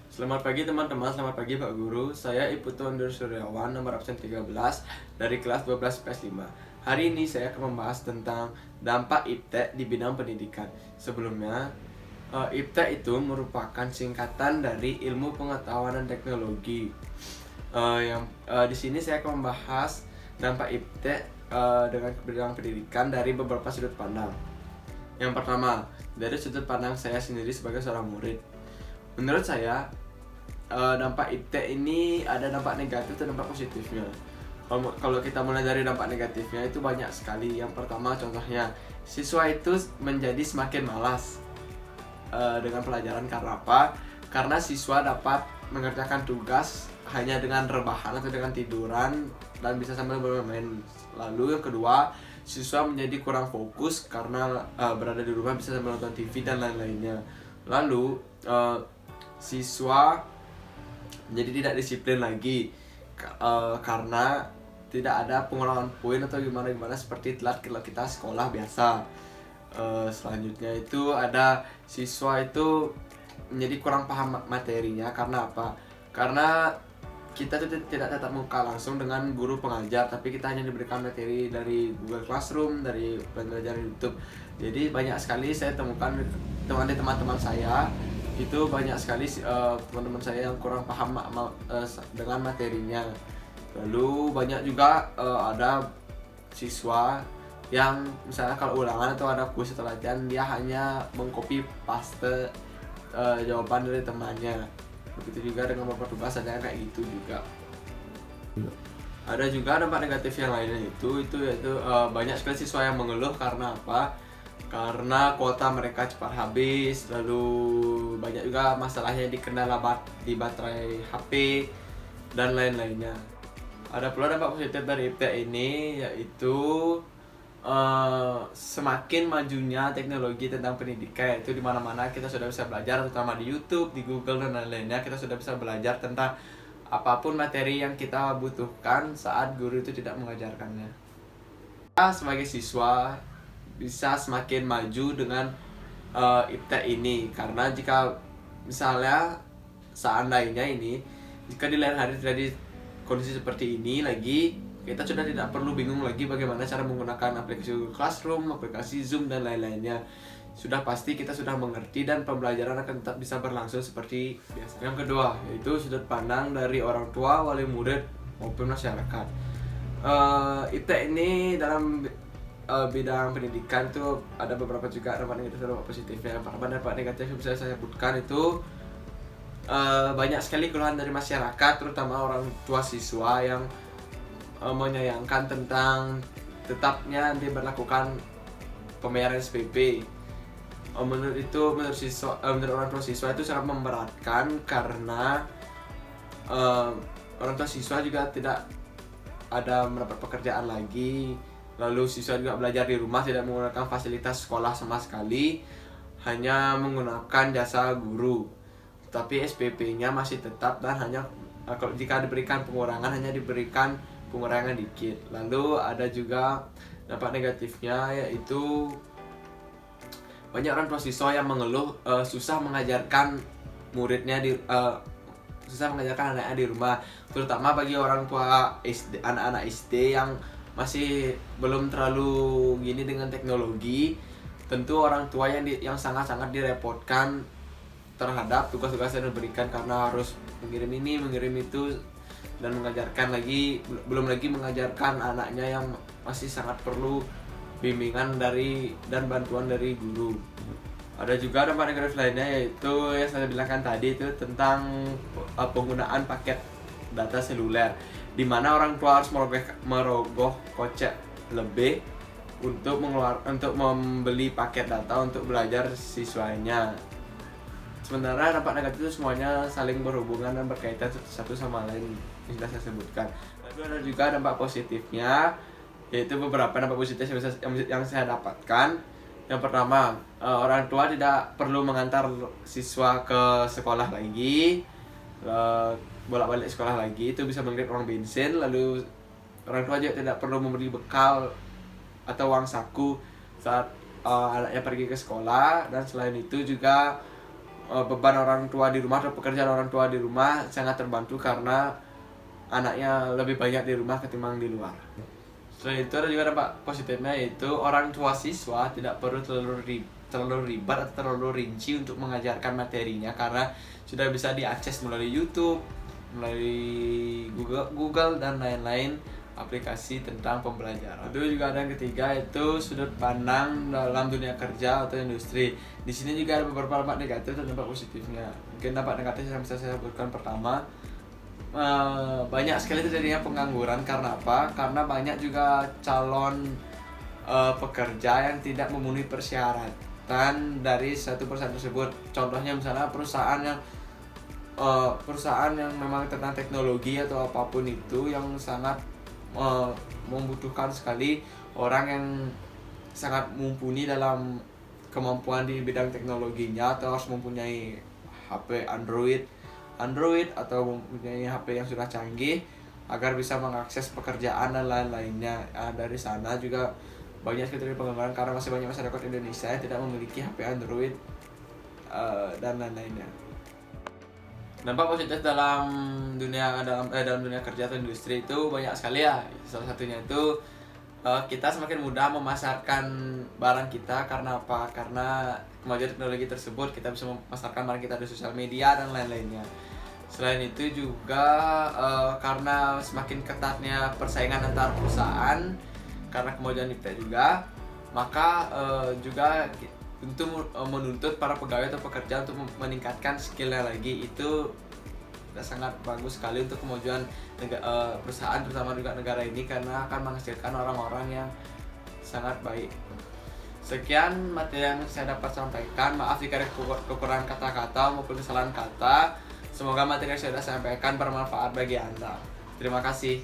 Selamat pagi teman-teman, selamat pagi Pak Guru. Saya Iputu Andur Suryawan, nomor absen 13 dari kelas 12 PS 5. Hari ini saya akan membahas tentang dampak IPTEK di bidang pendidikan. Sebelumnya, IPTEK itu merupakan singkatan dari Ilmu Pengetahuan dan Teknologi. Di sini saya akan membahas dampak IPTEK dengan bidang pendidikan dari beberapa sudut pandang. Yang pertama, dari sudut pandang saya sendiri sebagai seorang murid. Menurut saya, dampak IPTEK ini ada dampak negatif dan dampak positifnya. Kalau kita mulai dari dampak negatifnya itu banyak sekali. Yang pertama contohnya, siswa itu menjadi semakin malas dengan pelajaran. Karena apa? Karena siswa dapat mengerjakan tugas hanya dengan rebahan atau dengan tiduran dan bisa sambil bermain. Lalu yang kedua, siswa menjadi kurang fokus karena berada di rumah bisa sambil nonton TV dan lain-lainnya. Lalu siswa jadi tidak disiplin lagi karena tidak ada pengurangan poin atau gimana seperti telat kalau kita sekolah biasa. Selanjutnya itu ada siswa itu menjadi kurang paham materinya. Karena apa? Karena kita tidak tatap muka langsung dengan guru pengajar, tapi kita hanya diberikan materi dari Google Classroom, dari pembelajaran YouTube. Jadi banyak sekali saya temukan teman-teman saya itu banyak sekali teman-teman saya yang kurang paham dengan materinya. Lalu banyak juga ada siswa yang misalnya kalau ulangan atau ada kuis atau latihan, dia hanya mengcopy paste jawaban dari temannya. Begitu juga dengan beberapa tugas ada kayak gitu juga. Ada juga dampak negatif yang lainnya itu yaitu banyak sekali siswa yang mengeluh. Karena apa? Karena kuota mereka cepat habis. Lalu banyak juga masalahnya di kendala di baterai HP dan lain-lainnya. Ada pula dampak positif dari IPTEK ini, yaitu semakin majunya teknologi tentang pendidikan. Itu di mana-mana kita sudah bisa belajar, terutama di YouTube, di Google dan lain-lainnya. Kita sudah bisa belajar tentang apapun materi yang kita butuhkan saat guru itu tidak mengajarkannya. Kita sebagai siswa bisa semakin maju dengan IPTEK ini, karena jika misalnya seandainya ini jika di lain hari terjadi kondisi seperti ini lagi, kita sudah tidak perlu bingung lagi bagaimana cara menggunakan aplikasi Google Classroom, aplikasi Zoom dan lain-lainnya. Sudah pasti kita sudah mengerti dan pembelajaran akan tetap bisa berlangsung seperti biasa. Yang kedua, yaitu sudut pandang dari orang tua, wali murid maupun masyarakat. IPTEK ini dalam bidang pendidikan itu ada beberapa juga dampak negatif dan dampak positifnya. Yang pertama, dampak negatif yang bisa saya sebutkan itu banyak sekali keluhan dari masyarakat, terutama orang tua siswa yang menyayangkan tentang tetapnya diberlakukan pembayaran SPP. Menurut orang tua siswa itu sangat memberatkan, karena orang tua siswa juga tidak ada mendapat pekerjaan lagi. Lalu siswa juga belajar di rumah, tidak menggunakan fasilitas sekolah sama sekali, hanya menggunakan jasa guru. Tapi SPP-nya masih tetap dan hanya kalau jika diberikan pengurangan hanya diberikan pengurangan dikit. Lalu ada juga dampak negatifnya, yaitu banyak orang tua siswa yang mengeluh susah mengajarkan muridnya susah mengajarkan anaknya di rumah, terutama bagi orang tua anak-anak SD yang masih belum terlalu gini dengan teknologi. Tentu orang tua yang sangat-sangat direpotkan terhadap tugas-tugas yang diberikan, karena harus mengirim ini, mengirim itu, dan belum lagi mengajarkan anaknya yang masih sangat perlu bimbingan dan bantuan dari guru. Ada juga dampak negatif lainnya, yaitu yang saya bilangkan tadi itu tentang penggunaan paket data seluler, di mana orang tua harus merogoh kocek lebih untuk membeli paket data untuk belajar siswanya. Sementara dampak negatif itu semuanya saling berhubungan dan berkaitan satu sama lain yang sudah saya sebutkan. Lalu ada juga dampak positifnya, yaitu beberapa dampak positif yang saya dapatkan. Yang pertama, orang tua tidak perlu mengantar siswa ke sekolah lagi, bolak-balik sekolah lagi, itu bisa mengirit uang bensin. Lalu orang tua juga tidak perlu memberi bekal atau uang saku saat anaknya pergi ke sekolah. Dan selain itu juga beban orang tua di rumah atau pekerjaan orang tua di rumah sangat terbantu karena anaknya lebih banyak di rumah ketimbang di luar. Selain itu ada juga dampak positifnya, yaitu orang tua siswa tidak perlu terlalu ribet atau terlalu rinci untuk mengajarkan materinya karena sudah bisa diakses melalui YouTube, melalui Google dan lain-lain aplikasi tentang pembelajaran. Itu juga ada yang ketiga, yaitu sudut pandang dalam dunia kerja atau industri. Di sini juga ada beberapa dampak negatif dan dampak positifnya. Mungkin dampak negatif yang bisa saya sebutkan pertama, banyak sekali terjadinya pengangguran. Karena apa? Karena banyak juga calon pekerja yang tidak memenuhi persyaratan dari satu perusahaan tersebut. Contohnya misalnya perusahaan yang memang tentang teknologi atau apapun itu yang sangat membutuhkan sekali orang yang sangat mumpuni dalam kemampuan di bidang teknologinya, atau harus mempunyai HP Android atau mempunyai HP yang sudah canggih agar bisa mengakses pekerjaan dan lain-lainnya. Dari sana juga banyak sekali pengangguran karena masih banyak masyarakat Indonesia yang tidak memiliki HP Android dan lain-lainnya. Dampak positif dalam dunia kerja atau industri itu banyak sekali ya. Salah satunya itu kita semakin mudah memasarkan barang kita. Karena apa? Karena kemajuan teknologi tersebut kita bisa memasarkan barang kita di sosial media dan lain-lainnya. Selain itu juga karena semakin ketatnya persaingan antar perusahaan karena kemajuan IT juga, maka juga untuk menuntut para pegawai atau pekerja untuk meningkatkan skillnya lagi. Itu sangat bagus sekali untuk kemajuan perusahaan, terutama juga negara ini, karena akan menghasilkan orang-orang yang sangat baik. Sekian materi yang saya dapat sampaikan. Maaf jika ada kekurangan kata-kata maupun kesalahan kata. Semoga materi yang saya sudah sampaikan bermanfaat bagi Anda. Terima kasih.